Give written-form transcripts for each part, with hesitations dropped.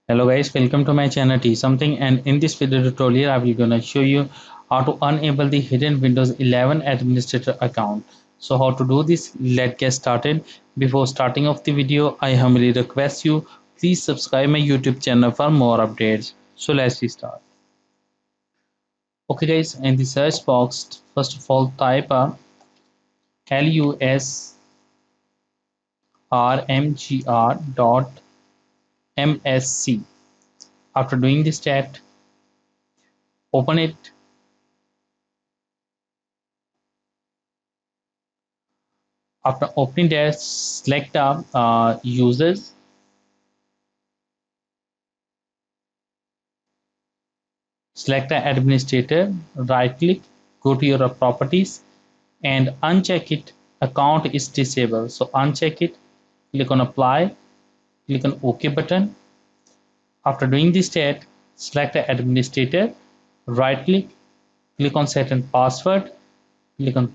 Hello guys, welcome to my channel T something, and in this video tutorial I will gonna show you how to enable the hidden Windows 11 administrator account. So how to do this, let's get started. Before starting off the video, I humbly request you please subscribe my YouTube channel for more updates. So let's start. Okay guys, in the search box first of all type lusrmgr.msc. After doing this step, open it. After opening that, select the users, select the administrator, right click, go to your properties and uncheck it. Account is disabled. So uncheck it, click on apply, click on OK button. After doing this step, select the administrator, right click on set and password, click on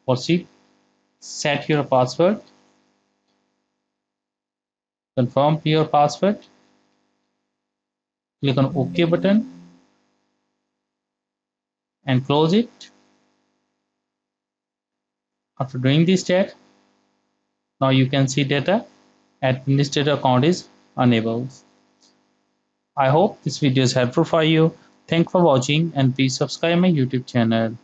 proceed, set your password, confirm your password, click on OK button and close it. After doing this step, now you can see data administrator account is enabled. I hope this video is helpful for you. Thanks for watching and please subscribe my YouTube channel.